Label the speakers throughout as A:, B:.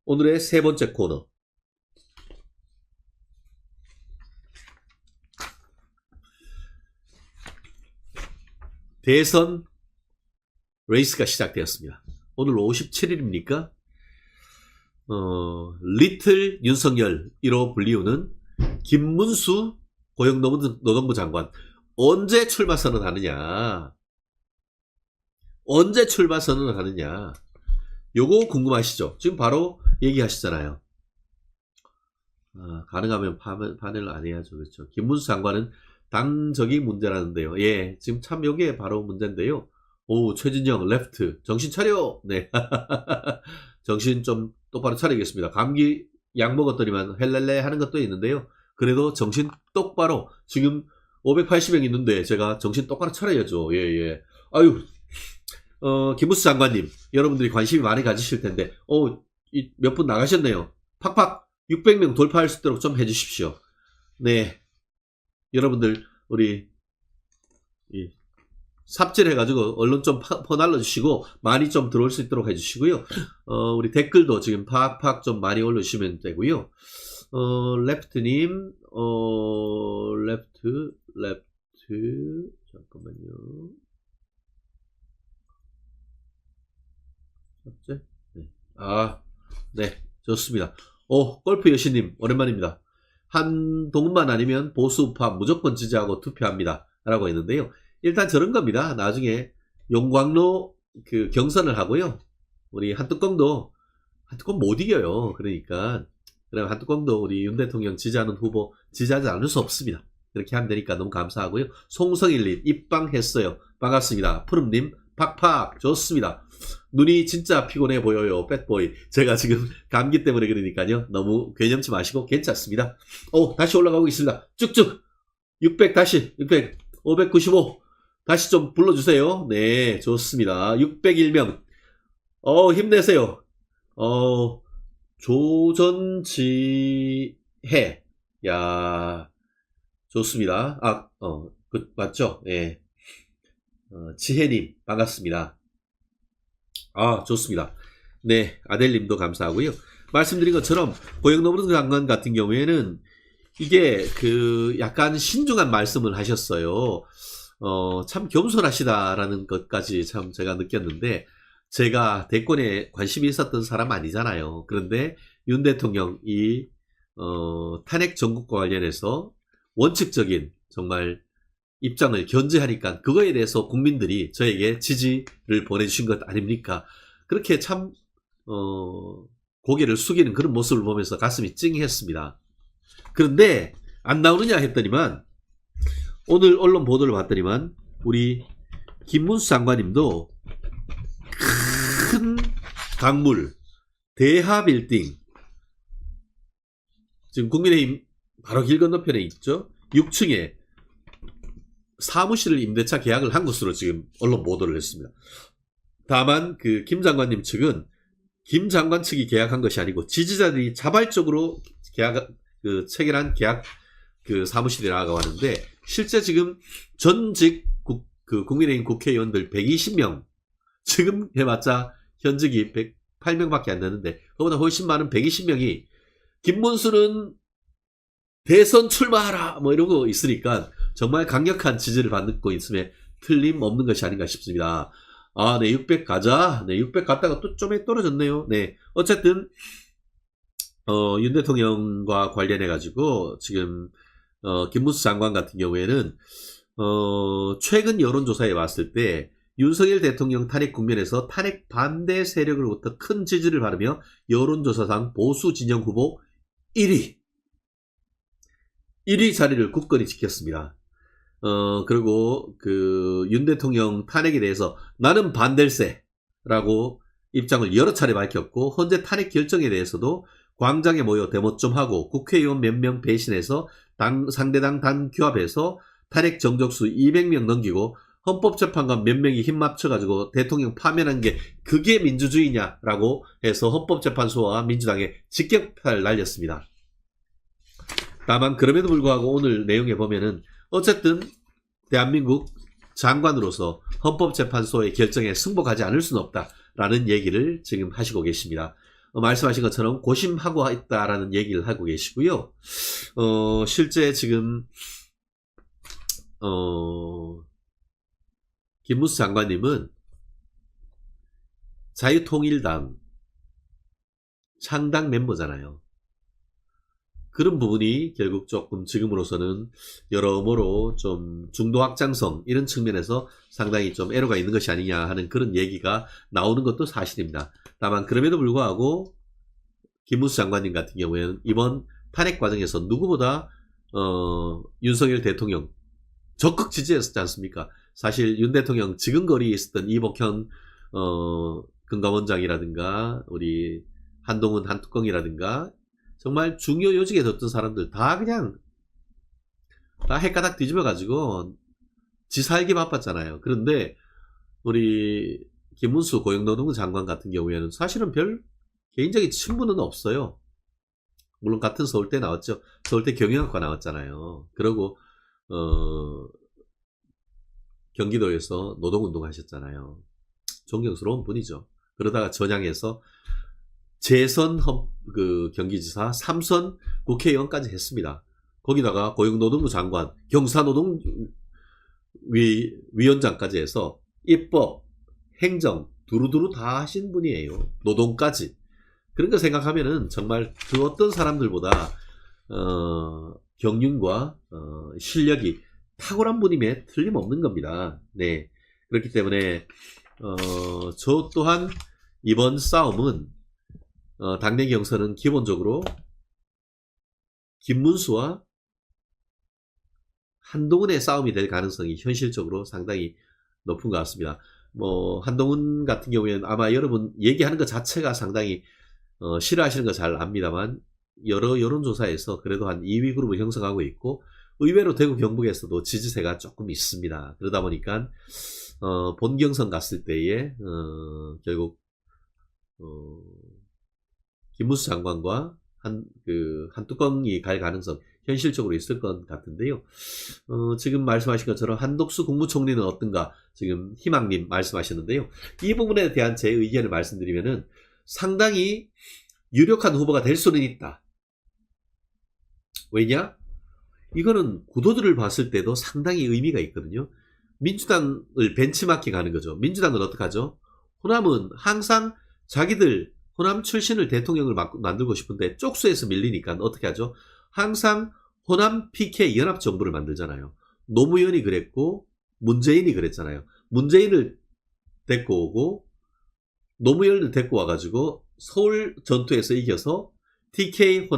A: 오늘의 세 번째 코너. 대선 레이스가 시작되었습니다. 오늘 57일입니까? 리틀 윤석열이로 불리우는 김문수 고용노동부 장관 언제 출마 선언하느냐? 언제 출마 선언을 하느냐? 요거 궁금하시죠? 지금 바로 얘기하시잖아요. 가능하면 파넬을 안 해야죠. 그렇죠. 김문수 장관은 당적인 문제라는데요. 예, 지금 참 요게 바로 문제인데요. 오, 최진영, 레프트. 정신 차려! 네. 정신 좀 똑바로 차리겠습니다. 감기 약 먹었더니만 헬렐레 하는 것도 있는데요. 그래도 정신 똑바로. 지금 580명 있는데 제가 정신 똑바로 차려야죠. 예, 예. 아유, 김문수 장관님. 여러분들이 관심이 많이 가지실 텐데, 몇 분 나가셨네요. 팍팍 600명 돌파할 수 있도록 좀 해주십시오. 네. 여러분들, 우리, 삽질 해가지고 얼른 좀 퍼날려주시고 많이 좀 들어올 수 있도록 해주시고요. 우리 댓글도 지금 팍팍 좀 많이 올려주시면 되고요. 레프트님, 레프트, 잠깐만요. 네. 네, 좋습니다. 골프 여신님, 오랜만입니다. 한동훈만 아니면 보수우파 무조건 지지하고 투표합니다. 라고 했는데요. 일단 저런 겁니다. 나중에 용광로 경선을 하고요. 우리 한뚜껑 못 이겨요. 그러니까. 그럼 한뚜껑도 우리 윤 대통령 지지하는 후보 지지하지 않을 수 없습니다. 그렇게 하면 되니까 너무 감사하고요. 송성일님, 입방했어요. 반갑습니다. 푸름님, 팍팍, 좋습니다. 눈이 진짜 피곤해 보여요. 뱃보이. 제가 지금 감기 때문에 그러니까요. 너무 괴념치 마시고 괜찮습니다. 다시 올라가고 있습니다. 쭉쭉. 600 다시. 600. 595. 다시 좀 불러주세요. 네, 좋습니다. 601명. 힘내세요. 조전지해. 야, 좋습니다. 맞죠? 예. 지혜님, 반갑습니다. 좋습니다. 네, 아델님도 감사하고요. 말씀드린 것처럼 고용노동부 장관 같은 경우에는 이게 약간 신중한 말씀을 하셨어요. 참 겸손하시다라는 것까지 참 제가 느꼈는데, 제가 대권에 관심이 있었던 사람 아니잖아요. 그런데 윤 대통령이 탄핵 정국과 관련해서 원칙적인 정말 입장을 견지하니까 그거에 대해서 국민들이 저에게 지지를 보내주신 것 아닙니까? 그렇게 참 고개를 숙이는 그런 모습을 보면서 가슴이 찡했습니다. 그런데 안 나오느냐 했더니만 오늘 언론 보도를 봤더니만 우리 김문수 장관님도 큰 강물 대하빌딩, 지금 국민의힘 바로 길 건너편에 있죠. 6층에 사무실을 임대차 계약을 한 것으로 지금 언론 보도를 했습니다. 다만 김 장관님 측은 김 장관 측이 계약한 것이 아니고 지지자들이 자발적으로 체결한 계약 사무실이라고 하는데, 실제 지금 전직 국민의힘 국회의원들 120명, 지금 해봤자 현직이 108명밖에 안 되는데 그보다 훨씬 많은 120명이 김문수는 대선 출마하라 뭐 이러고 있으니까 정말 강력한 지지를 받고 있음에 틀림없는 것이 아닌가 싶습니다. 네, 600 가자. 네, 600 갔다가 또 좀 떨어졌네요. 네, 어쨌든 윤 대통령과 관련해가지고 지금 김문수 장관 같은 경우에는 최근 여론조사에 봤을 때 윤석열 대통령 탄핵 국면에서 탄핵 반대 세력으로부터 큰 지지를 받으며 여론조사상 보수 진영 후보 1위 자리를 굳건히 지켰습니다. 그리고 윤 대통령 탄핵에 대해서 나는 반댈세라고 입장을 여러 차례 밝혔고, 현재 탄핵 결정에 대해서도 광장에 모여 데모 좀 하고 국회의원 몇 명 배신해서 상대당 단 규합해서 탄핵 정족수 200명 넘기고 헌법재판관 몇 명이 힘 맞춰가지고 대통령 파면한 게 그게 민주주의냐라고 해서 헌법재판소와 민주당에 직격탄을 날렸습니다. 다만 그럼에도 불구하고 오늘 내용에 보면은 어쨌든 대한민국 장관으로서 헌법재판소의 결정에 승복하지 않을 수는 없다라는 얘기를 지금 하시고 계십니다. 말씀하신 것처럼 고심하고 있다라는 얘기를 하고 계시고요. 실제 지금 김문수 장관님은 자유통일당 창당 멤버잖아요. 그런 부분이 결국 조금 지금으로서는 여러모로 좀 중도 확장성 이런 측면에서 상당히 좀 애로가 있는 것이 아니냐 하는 그런 얘기가 나오는 것도 사실입니다. 다만 그럼에도 불구하고 김문수 장관님 같은 경우에는 이번 탄핵 과정에서 누구보다 윤석열 대통령 적극 지지했었지 않습니까? 사실 윤 대통령 지근거리에 있었던 이복현 금감원장이라든가 우리 한동훈 한뚜껑이라든가 정말 중요 요직에 뒀던 사람들 다 그냥 다 헷가닥 뒤집어가지고 지 살기 바빴잖아요. 그런데 우리 김문수 고용노동부 장관 같은 경우에는 사실은 별 개인적인 친분은 없어요. 물론 같은 서울대 나왔죠. 서울대 경영학과 나왔잖아요. 그러고 경기도에서 노동운동 하셨잖아요. 존경스러운 분이죠. 그러다가 전향해서 재선 경기지사 3선 국회의원까지 했습니다. 거기다가 고용노동부 장관, 경사노동위원장까지 해서 입법, 행정 두루두루 다 하신 분이에요. 노동까지. 그런 거 생각하면은 정말 그 어떤 사람들보다 경륜과 실력이 탁월한 분임에 틀림없는 겁니다. 네. 그렇기 때문에 저 또한 이번 싸움은 당내 경선은 기본적으로 김문수와 한동훈의 싸움이 될 가능성이 현실적으로 상당히 높은 것 같습니다. 한동훈 같은 경우에는 아마 여러분 얘기하는 것 자체가 상당히 싫어하시는 거 잘 압니다만 여러 여론조사에서 그래도 한 2위 그룹을 형성하고 있고 의외로 대구 경북에서도 지지세가 조금 있습니다. 그러다 보니까 본경선 갔을 때에 결국 김문수 장관과 한뚜껑이 갈 가능성 현실적으로 있을 것 같은데요. 지금 말씀하신 것처럼 한덕수 국무총리는 어떤가 지금 희망님 말씀하셨는데요. 이 부분에 대한 제 의견을 말씀드리면은 상당히 유력한 후보가 될 수는 있다. 왜냐? 이거는 구도들을 봤을 때도 상당히 의미가 있거든요. 민주당을 벤치마킹 하는 거죠. 민주당은 어떡하죠? 호남은 항상 자기들 호남 출신을 대통령을 만들고 싶은데 쪽수에서 밀리니까 어떻게 하죠? 항상 호남 PK 연합정부를 만들잖아요. 노무현이 그랬고 문재인이 그랬잖아요. 문재인을 데리고 오고 노무현을 데리고 와가지고 서울 전투에서 이겨서 PK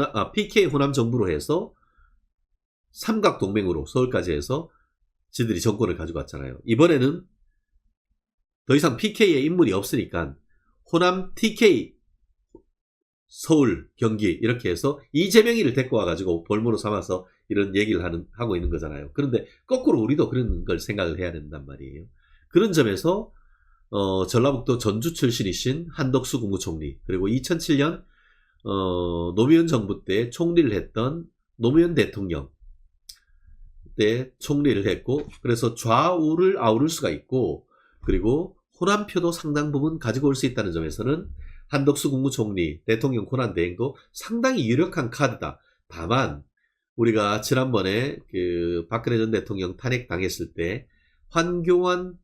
A: 호남 정부로 해서 삼각동맹으로 서울까지 해서 지들이 정권을 가지고 왔잖아요. 이번에는 더 이상 PK의 인물이 없으니까 호남 TK 서울, 경기 이렇게 해서 이재명이를 데리고 와가지고 볼모로 삼아서 이런 얘기를 하고 있는 거잖아요. 그런데 거꾸로 우리도 그런 걸 생각을 해야 된단 말이에요. 그런 점에서 전라북도 전주 출신이신 한덕수 국무총리 그리고 2007년 노무현 정부 때 총리를 했던 노무현 대통령 때 총리를 했고 그래서 좌우를 아우를 수가 있고 그리고 호남표도 상당 부분 가지고 올 수 있다는 점에서는 한덕수 국무총리 대통령 권한대행도 상당히 유력한 카드다. 다만 우리가 지난번에 박근혜 전 대통령 탄핵 당했을 때 황교안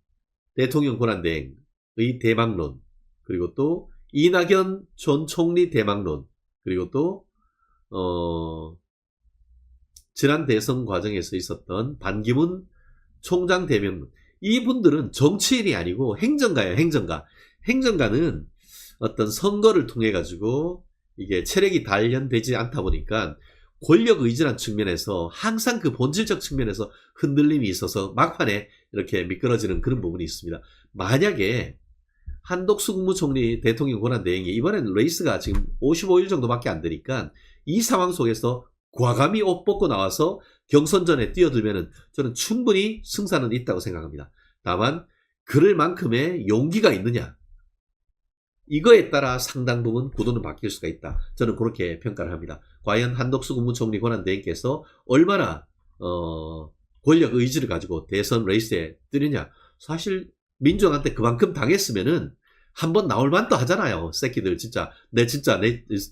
A: 대통령 권한대행의 대망론 그리고 또 이낙연 전 총리 대망론 그리고 또 지난 대선 과정에서 있었던 반기문 총장 대명론 이분들은 정치인이 아니고 행정가예요. 행정가는 어떤 선거를 통해 가지고 이게 체력이 단련되지 않다 보니까 권력 의지란 측면에서 항상 그 본질적 측면에서 흔들림이 있어서 막판에 이렇게 미끄러지는 그런 부분이 있습니다. 만약에 한덕수 국무총리 대통령 권한대행이 이번에는 레이스가 지금 55일 정도밖에 안 되니까 이 상황 속에서 과감히 옷 벗고 나와서 경선전에 뛰어들면은 저는 충분히 승산은 있다고 생각합니다. 다만 그럴 만큼의 용기가 있느냐 이거에 따라 상당 부분 구도는 바뀔 수가 있다. 저는 그렇게 평가를 합니다. 과연 한덕수 국무총리 권한대행께서 얼마나 권력 의지를 가지고 대선 레이스에 뜨느냐. 사실 민주당한테 그만큼 당했으면은 한 번 나올 만도 하잖아요. 새끼들 진짜 내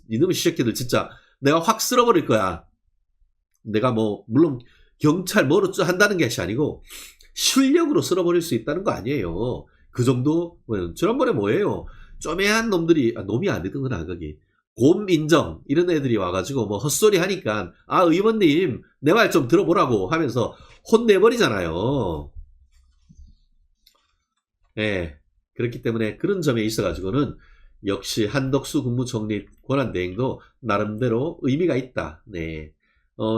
A: 이놈의 새끼들 진짜 내가 확 쓸어버릴 거야. 내가 뭐 물론 경찰 뭐로 한다는 것이 아니고 실력으로 쓸어버릴 수 있다는 거 아니에요. 그 정도. 지난번에 뭐예요? 쪼매한 놈들이 놈이 안 되던구나 거기 곰 인정 이런 애들이 와가지고 뭐 헛소리 하니까 의원님 내 말 좀 들어보라고 하면서 혼내버리잖아요. 예. 그렇기 때문에 그런 점에 있어가지고는 역시 한덕수 국무총리 권한대행도 나름대로 의미가 있다. 네.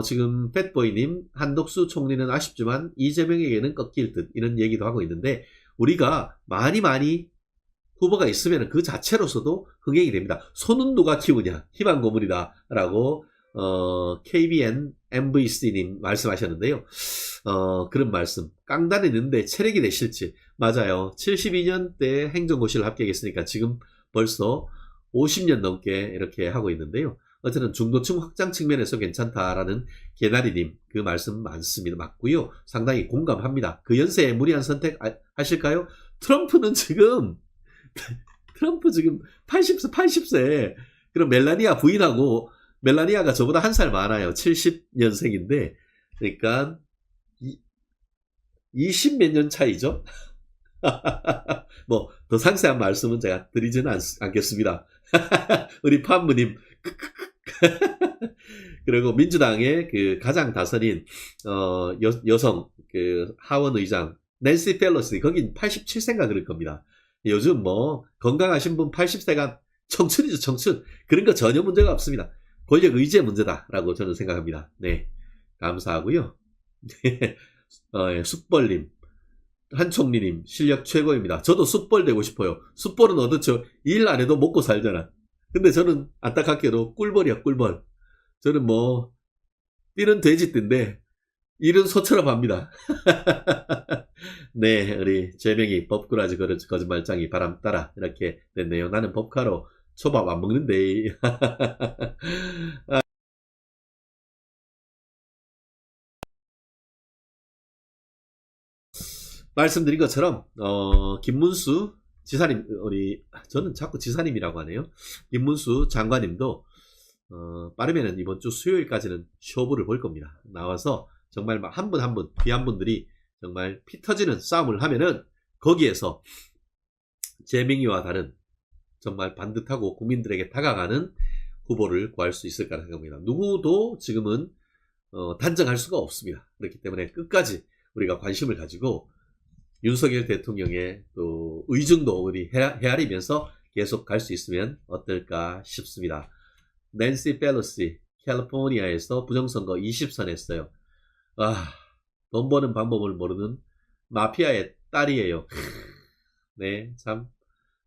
A: 지금 팻보이님 한덕수 총리는 아쉽지만 이재명에게는 꺾일 듯 이런 얘기도 하고 있는데 우리가 많이 후보가 있으면 그 자체로서도 흥행이 됩니다. 손은 누가 키우냐 희망 고문이다 라고 KBN MVC님 말씀하셨는데요. 그런 말씀 깡단에 있는데 체력이 되실지 맞아요. 72년대 행정고시를 합격했으니까 지금 벌써 50년 넘게 이렇게 하고 있는데요. 어쨌든 중도층 확장 측면에서 괜찮다라는 개나리님 그 말씀 많습니다. 맞고요. 상당히 공감합니다. 그 연세에 무리한 선택 하실까요? 트럼프 지금 80세 그럼 멜라니아 부인하고 멜라니아가 저보다 한 살 많아요. 70년생인데 그러니까 20 몇 년 차이죠. 뭐 더 상세한 말씀은 제가 드리지는 않겠습니다. 우리 판무님 그리고 민주당의 그 가장 다선인 여성 그 하원 의장 낸시 펠로시 거긴 87세인가 그럴 겁니다. 요즘 뭐 건강하신 분 80세가 청춘이죠. 청춘. 그런 거 전혀 문제가 없습니다. 권력 의지의 문제다라고 저는 생각합니다. 네, 감사하고요. 숯벌님 한총리님 실력 최고입니다. 저도 숯벌 되고 싶어요. 숯벌은 어떻죠? 일 안 해도 먹고 살잖아. 근데 저는 안타깝게도 꿀벌이야 꿀벌. 저는 뭐 뛰는 돼지띠인데 일은 소처럼 합니다. 네, 우리 제명이 법꾸라지 거짓말장이 바람 따라 이렇게 됐네요. 나는 법카로 초밥 안 먹는데. 말씀드린 것처럼 김문수 지사님 저는 자꾸 지사님이라고 하네요. 김문수 장관님도 빠르면 이번 주 수요일까지는 쇼부를 볼 겁니다. 나와서 정말 한 분 한 분 귀한 분들이 정말 피 터지는 싸움을 하면은 거기에서 재명이와 다른 정말 반듯하고 국민들에게 다가가는 후보를 구할 수 있을 거라 생각합니다. 누구도 지금은 단정할 수가 없습니다. 그렇기 때문에 끝까지 우리가 관심을 가지고 윤석열 대통령의 또 의중도 우리 헤아리면서 계속 갈 수 있으면 어떨까 싶습니다. 낸시 펠로시 캘리포니아에서 부정선거 20선 했어요. 돈 버는 방법을 모르는 마피아의 딸이에요. 네, 참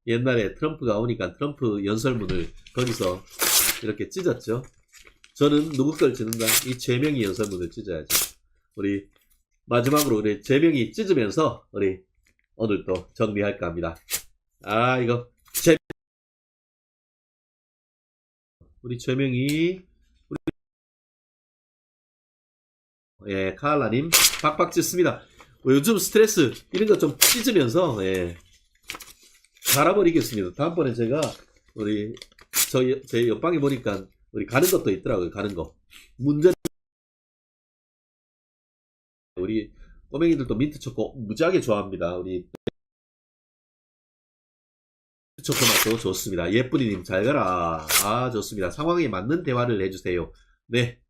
A: 옛날에 트럼프가 오니까 트럼프 연설문을 거기서 이렇게 찢었죠. 저는 누구 걸 찢는다? 이 제명이 연설문을 찢어야죠. 우리 마지막으로 우리 제명이 찢으면서 우리 오늘 또 정리할까 합니다. 이거 우리 제명이 예, 카알라님 박박 찢습니다. 요즘 스트레스 이런 거 좀 찢으면서 갈아버리겠습니다. 다음번에 제가 우리 제 옆방에 보니까 우리 가는 것도 있더라고요. 가는 거 문제 우리 꼬맹이들도 민트 초코 무지하게 좋아합니다. 우리 초코맛도 좋습니다. 예쁜이님 잘 가라. 좋습니다. 상황에 맞는 대화를 해주세요. 네,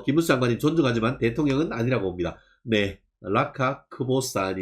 A: 김문수 장관님 존중하지만 대통령은 아니라고 봅니다. 네, 라카 크보사님